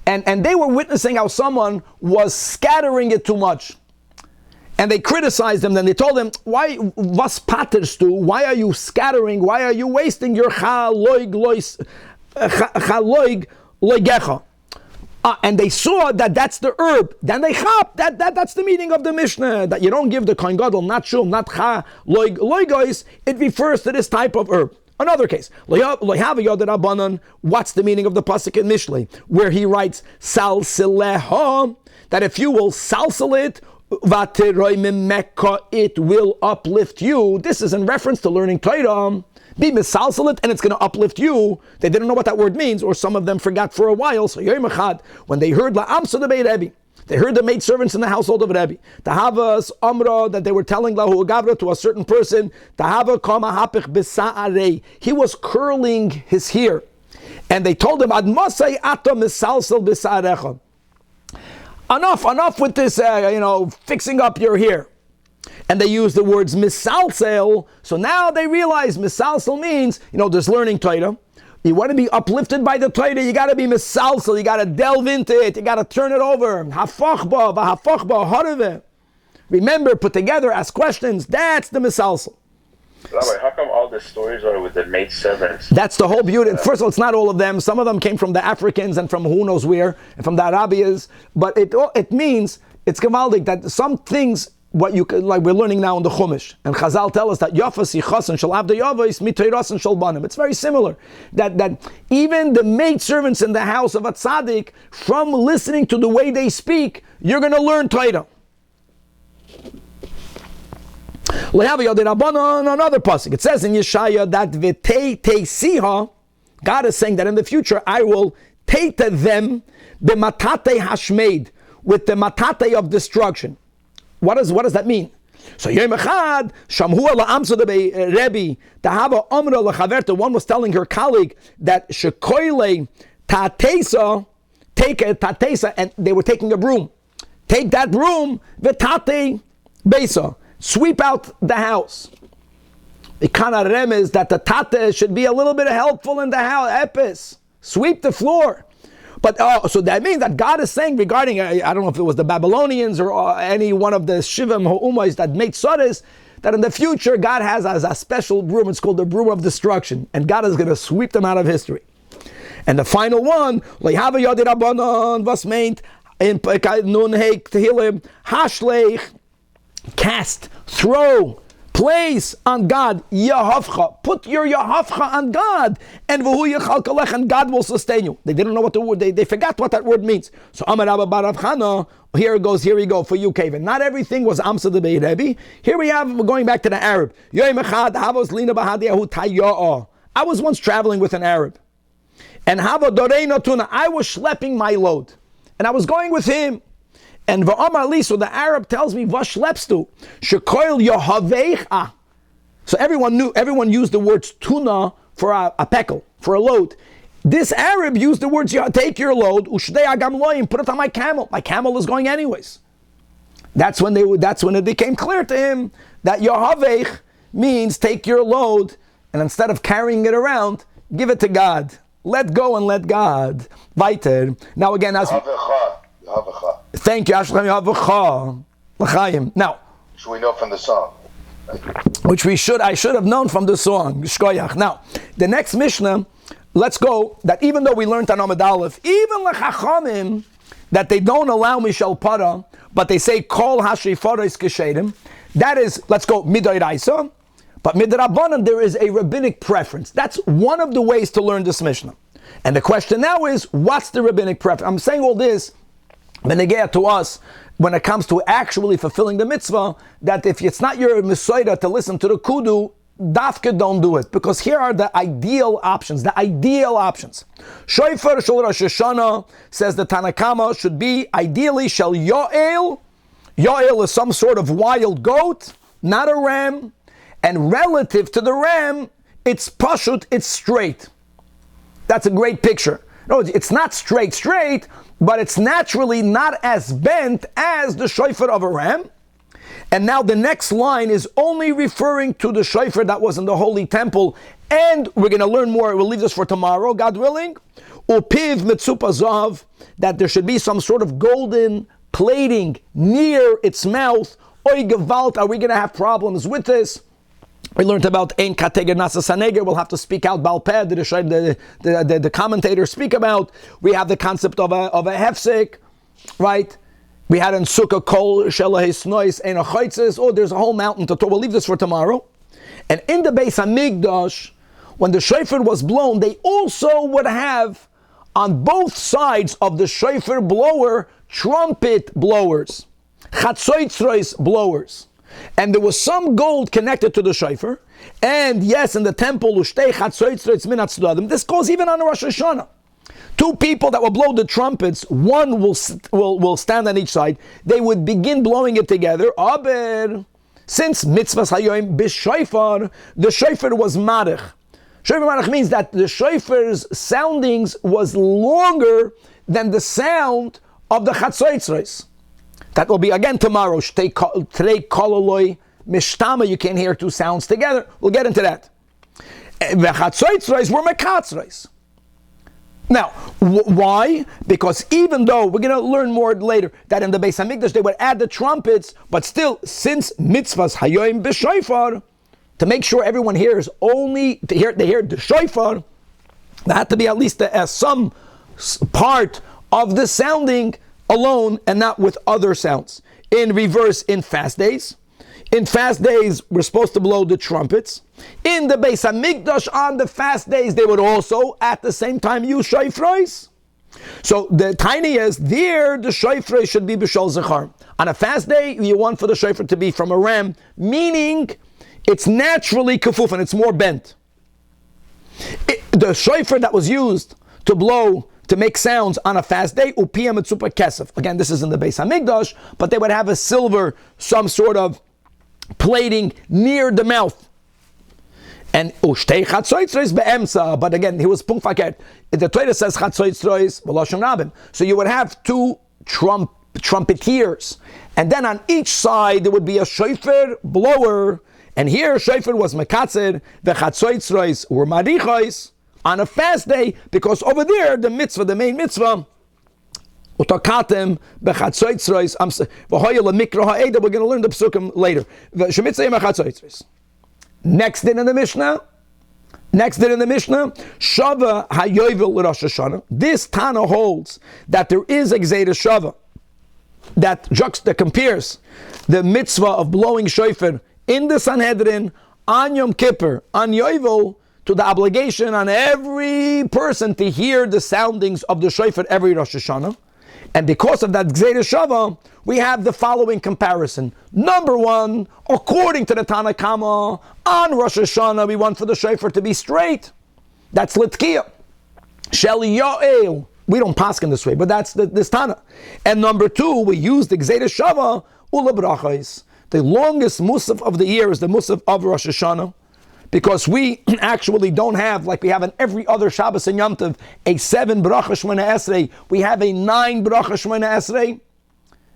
And they were witnessing how someone was scattering it too much. And they criticized him. Then they told him, "Why was paterst du? Why are you scattering? Why are you wasting your chaloig loigecha?" And they saw that that's the herb. Then they chop that's the meaning of the Mishnah, that you don't give the kohen gadol not shum, not cha loigois. It refers to this type of herb. Another case, what's the meaning of the pasuk in Mishlei, where he writes salsileha, that if you will salsal it, it will uplift you. This is in reference to learning Torah. Be misalsal it, and it's going to uplift you. They didn't know what that word means, or some of them forgot for a while. So Yom Echad, when they heard la'amsa de Rebbe, they heard the maidservants in the household of Rebbe, Tahavas Amra, that they were telling Lahu Gavra to a certain person, Tahava Kama Hapich Bisa'arei, he was curling his hair, and they told him, Ad Masay Ata Misalsal Bisa'arecha. Enough with this, fixing up your hair. And they use the words misalsel. So now they realize misalsel means, there's learning Torah. You want to be uplifted by the Torah, you got to be misalsel. You got to delve into it. You got to turn it over. Hafachba, v'hafachba, harave. Remember, put together, ask questions. That's the misalsel. Rabbi, how come all the stories are with the maid servants? That's the whole beauty. First of all, it's not all of them. Some of them came from the Africans and from who knows where, and from the Arabias. But it means, it's gavaldik, that some things, what you could, like we're learning now in the Chumash, and Chazal tell us that Yafas Yichasan shall have the Yavas mitayras and shalbanim. It's very similar. That even the maid servants in the house of a tzaddik, from listening to the way they speak, you're going to learn Torah. Another pasuk. It says in Yeshaya that v'tei teisiha, God is saying that in the future I will teita them b'matate hashmeid, with the matate of destruction. What does that mean? So Yom Echad Shamhu la'amsa de Rebbe Tahava Amra lachaverta. One was telling her colleague that shekoile tatesa, take a tatesa, and they were taking a broom. Take that broom v'tate besa. Sweep out the house. The kana remez that the tate should be a little bit helpful in the house. Epis, sweep the floor. But so that means that God is saying regarding, I don't know if it was the Babylonians or any one of the Shivim Ha'umayis that made Sodas, that in the future God has a special broom. It's called the broom of destruction, and God is going to sweep them out of history. And the final one, cast, throw, place on God, Yahavcha. Put your Yahavcha on God, and God will sustain you. They didn't know what the word, they forgot what that word means. So Amar Abba Bar Rav Chana, here we go for you, Kevin. Not everything was Amsa de Bei Rebbe. Here we're going back to the Arab. I was once traveling with an Arab, and I was schlepping my load, and I was going with him. And so the Arab tells me, Vashlepstu, Shekoil Yohaveicha. So everyone used the words tuna for a pekel, for a load. This Arab used the words, take your load, Ushdei Agam Loyim, put it on my camel. My camel is going anyways. That's when it became clear to him that Yohaveich means take your load, and instead of carrying it around, give it to God. Let go and let God. Weiter. Now again, as thank you. Now, which we know from the song. Which I should have known from the song. Now, the next Mishnah, let's go, that even though we learned on Amud Aleph, even l'chachamim, that they don't allow Mishal Para, but they say Kol Hashrifaris Keshedim, that is, let's go, Midoraisa, but Midrabanan, there is a rabbinic preference. That's one of the ways to learn this Mishnah. And the question now is, what's the rabbinic preference? I'm saying all this Benegea to us when it comes to actually fulfilling the mitzvah, that if it's not your mitzvah to listen to the kudu, dafka don't do it, because here are the ideal options. Shofar shel Rosh Hashana, says the Tanakama, should be ideally shel Yoel. Yoel is some sort of wild goat, not a ram, and relative to the ram, it's pashut, it's straight. That's a great picture. No, it's not straight, but it's naturally not as bent as the shofar of a ram. And now the next line is only referring to the shofar that was in the Holy Temple. And we're going to learn more. We'll leave this for tomorrow, God willing. Upiv mitzupa zav, that there should be some sort of golden plating near its mouth. Oy Gewalt, are we going to have problems with this? We learned about Ein Kateger Nasa Saneger. We'll have to speak out Balpeh, the commentators speak about. We have the concept of a hefsek, right? We had in Sukkah Kol Shelahis Nois Ein Achaitzes. Oh, there's a whole mountain to talk. We'll leave this for tomorrow. And in the Beis Hamikdash, when the shofar was blown, they also would have on both sides of the shofar blower trumpet blowers, chatzoitzrois blowers. And there was some gold connected to the shofar. And yes, in the temple, this goes even on Rosh Hashana. Two people that will blow the trumpets, one will stand on each side. They would begin blowing it together. Aber, since mitzvahs hayoim b'shofar, the shofar was marich. Shofar marich means that the shofar's soundings was longer than the sound of the chatzoitzros. That will be again tomorrow. Today, kololoi mishtama. You can't hear two sounds together. We'll get into that. The chatzoitzros were mekatzros. Now, why? Because even though we're going to learn more later that in the Beis Hamikdash they would add the trumpets, but still, since mitzvahs hayoim b'shofar, to make sure everyone hears only they hear the shofar, there had to be at least some part of the sounding alone and not with other sounds. In reverse, in fast days, we're supposed to blow the trumpets. In the Beis Hamikdash, on the fast days, they would also, at the same time, use shofars. So the tiny is there, the shofar should be b'shol zechar. On a fast day, you want for the shofar to be from a ram, meaning it's naturally kafuf and it's more bent. The shofar that was used to blow, to make sounds on a fast day, upiyam etzupa kesef. Again, this is in the Beis Hamikdash, but they would have a silver, some sort of plating near the mouth. And ushtei chatzoitzrois be'emsa, but again, he was punkfaket. The Torah says chatzoitzrois v'loshem rabim. So you would have two trumpeters, and then on each side there would be a shofar blower. And here shofar was mekatzer, the chatzoitzrois were marichos on a fast day, because over there the mitzvah, the main mitzvah, utakatem bechatzoitzrois v'hoya lemikra ha'eda. We're going to learn the psukim later. Next din in the Mishnah, Shava hayovel Rosh Hashana. This Tana holds that there is a Gzeira Shava that compares the mitzvah of blowing shofar in the Sanhedrin on Yom Kippur, on Yovel, to the obligation on every person to hear the soundings of the shofar every Rosh Hashana. And because of that Gzeira Shava, we have the following comparison. Number one, according to the Tanach, on Rosh Hashana, we want for the shofar to be straight. That's Litkiya. Shel Yoel. We don't paskin this way, but that's this Tana. And number two, we use the Gzeira Shava, Ula Brachos. The longest musaf of the year is the musaf of Rosh Hashana, because we actually don't have, like we have in every other Shabbos and Yom Tov, a 7 bracha shmona esrei. We have a 9 bracha shmona esrei.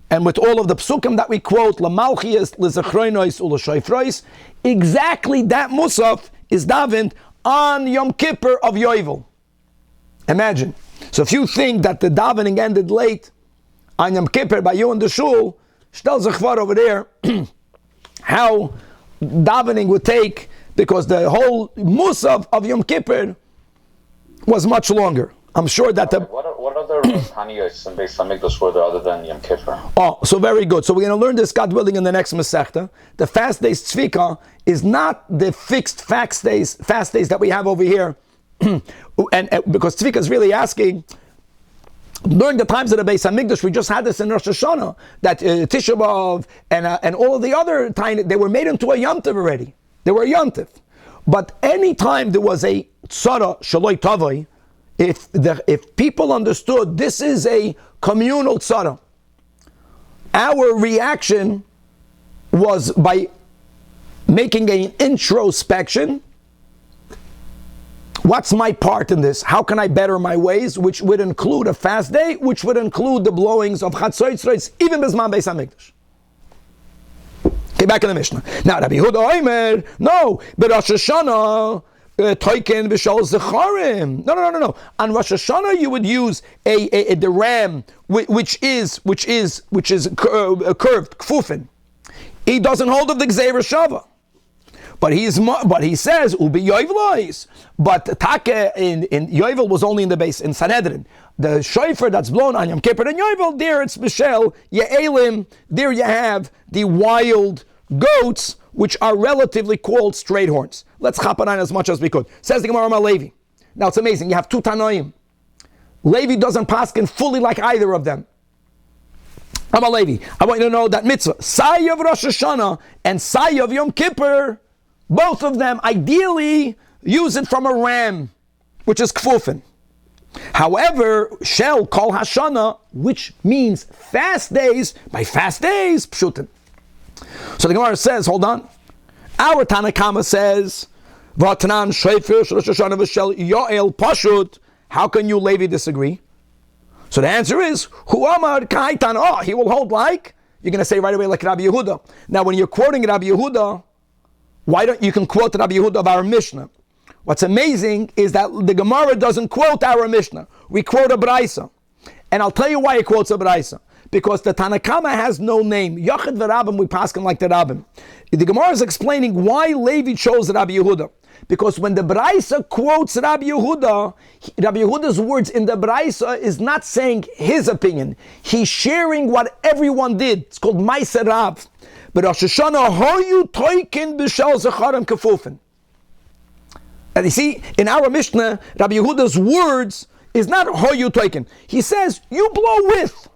And with all of the psukim that we quote, Lamalchias, Lezachroinois, Ulashayfrois, exactly that musaf is davened on Yom Kippur of Yovel. Imagine. So if you think that the davening ended late on Yom Kippur by you in the shul, shtel zechvar over there, how davening would take, because the whole musaf of Yom Kippur was much longer. I'm sure that What other Haniyos and Beis Hamikdash were there other than Yom Kippur? Oh, so very good. So we're going to learn this, God willing, in the next Masechta. The fast days tzvika is not the fixed fast days that we have over here. and because tzvika is really asking, during the times of the Beis Hamikdash, we just had this in Rosh Hashana, that Tisha B'Av and all of the other time, they were made into a Yom Tov already. They were a Yom Tov. But any time there was a tzara shaloi tavoi, if people understood this is a communal tzara, our reaction was by making an introspection. What's my part in this? How can I better my ways? Which would include a fast day, which would include the blowings of Chatzoitzrois, even Bezman Beis HaMikdash. Okay, back in the Mishnah. Now, Rabbi Yehuda Omer, no, but Rosh Hashana, Toiken V'Shol Zecharim. No. On Rosh Hashana, you would use the ram, which is curved, kfufin. he doesn't hold of the Gzeira Shava. But he says Ubi Yoivlois. But Take in Yovel was only in the base in Sanhedrin. The shofar that's blown on Yom Kippur and Yovel, there it's Mishel Ye'elim. There you have the wild goats, which are relatively called straight horns. Let's chop it on as much as we could. Says the Gemara Amar Levi. Now it's amazing. You have two Tanoim. Levi doesn't paskin fully like either of them. Amar Levi, I want you to know that mitzvah Sayav Rosh Hashana and Sayav Yom Kippur, both of them ideally use it from a ram, which is kfufin. However, Shel Kol Hashana, which means fast days, by fast days, pshutin. So the Gemara says, hold on. Our Tanakama says, V'atanan sheifish Rosh Hashana v'shel yoel pashut. How can you, Levi, disagree? So the answer is, Hu Amar Kaitan. Oh, he will hold like, you're going to say right away like Rabbi Yehuda. Now when you're quoting Rabbi Yehuda, why don't you can quote Rabbi Yehuda of our Mishnah? What's amazing is that the Gemara doesn't quote our Mishnah. We quote a Braisa. And I'll tell you why he quotes a Braisa. Because the Tanakama has no name. Yachid v'Rabim, we pass him like the Rabbim. The Gemara is explaining why Levi chose Rabbi Yehuda. Because when the Braisa quotes Rabbi Yehuda's words in the Braisa is not saying his opinion. He's sharing what everyone did. It's called Ma'aser Rav. But Rosh Hashana, hoyu toikin b'shel zecharim kefufin. And you see, in our Mishnah, Rabbi Yehuda's words is not hoyu toikin. He says, you blow with.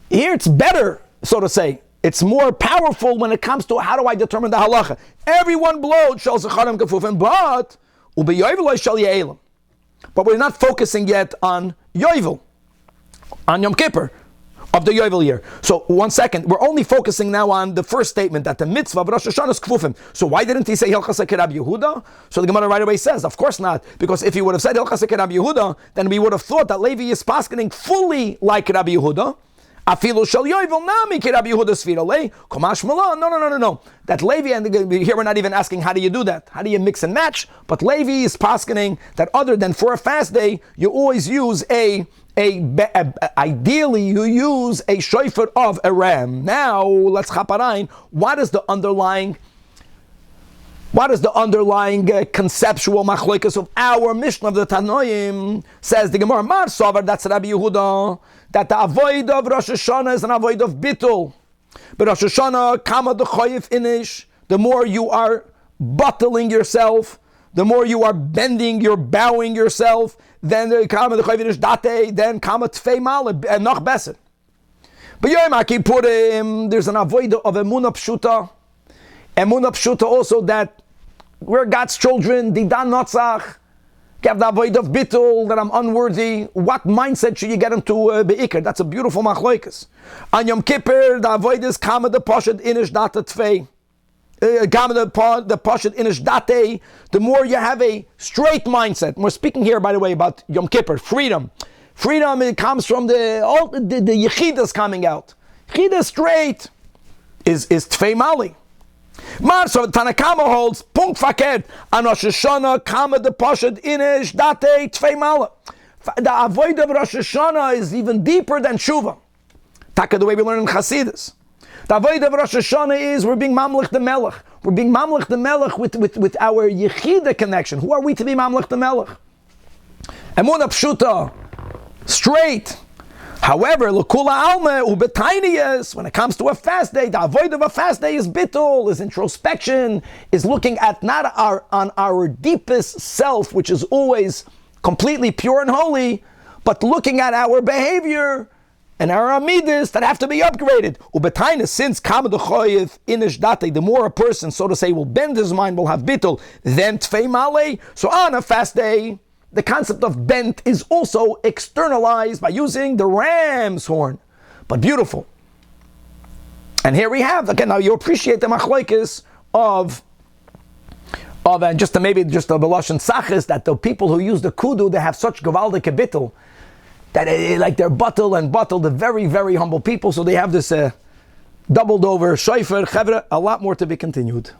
Here it's better, so to say. It's more powerful when it comes to how do I determine the halacha. Everyone blowed shel zecharim kefufin, but ubi yovel shel ye'elim. But we're not focusing yet on yovel, on Yom Kippur of the Yovel year. So 1 second, we're only focusing now on the first statement that the mitzvah of Rosh Hashana is kfufim. So why didn't he say Hilchas Rabbi Yehuda? So the Gemara right away says, of course not, because if he would have said Hilchas Rabbi Yehuda, then we would have thought that Levi is paskening fully like Rabbi Yehuda. Afilu shel Yovel nami ki Rabbi Yehuda sfira lei komash malan. No. That Levi, and here we're not even asking how do you do that? How do you mix and match? But Levi is paskening that other than for a fast day, you always use ideally you use a shofar of a ram. Now let's chaparain. What is the underlying conceptual machlokas of our Mishnah of the Tanoim? Says the Gemara, Mar Sover, that's Rabbi Yehuda, that the avoid of Rosh Hashana is an avoid of bittul. But Rosh Hashana, kama the choyif inish, the more you are bottling yourself, the more you are bending, you're bowing yourself, then the kama the choyif inish date, then kama tfei mal and noch beser. But Yom Kippurim, there's an avoid of emunah pshuta. Emunah pshuta also that we're God's children, didan notzach. You have the avoid of bittul, that I'm unworthy. What mindset should you get into be'ikr? That's a beautiful machloikas. On Yom Kippur, the avoid is kama the poshet inish data tfei. Kama the poshet inish date. The more you have a straight mindset. We're speaking here, by the way, about Yom Kippur, freedom. Freedom, it comes from the yechidas coming out. Yechidah straight is tfei mali. So Tanakama holds punkt faked on Rosh Hashana kama the poshet inish date tfei mala. The avoid of Rosh Hashana is even deeper than Shuvah. Taka the way we learn in Chassidus. The avoid of Rosh Hashana is we're being mamlech the melech. We're being mamlech the melech with our yechida connection. Who are we to be mamlech the melech? Emunah pshuta, straight. However, l'kula alma ubetainiyas, when it comes to a fast day, the avoid of a fast day is bittul, is introspection, is looking at not on our deepest self, which is always completely pure and holy, but looking at our behavior and our amidus that have to be upgraded. Ubetainiyas, since kama the choyev inish date, the more a person, so to say, will bend his mind, will have bittul, then tfei male. So on a fast day, the concept of bent is also externalized by using the ram's horn. But beautiful. And here we have, again, now you appreciate the machlokes of and just maybe just the Beloshan Sachis, that the people who use the kudu, they have such gavaldik bittul, that they're bottle, the very, very humble people, so they have this doubled over shofar, chevra, a lot more to be continued.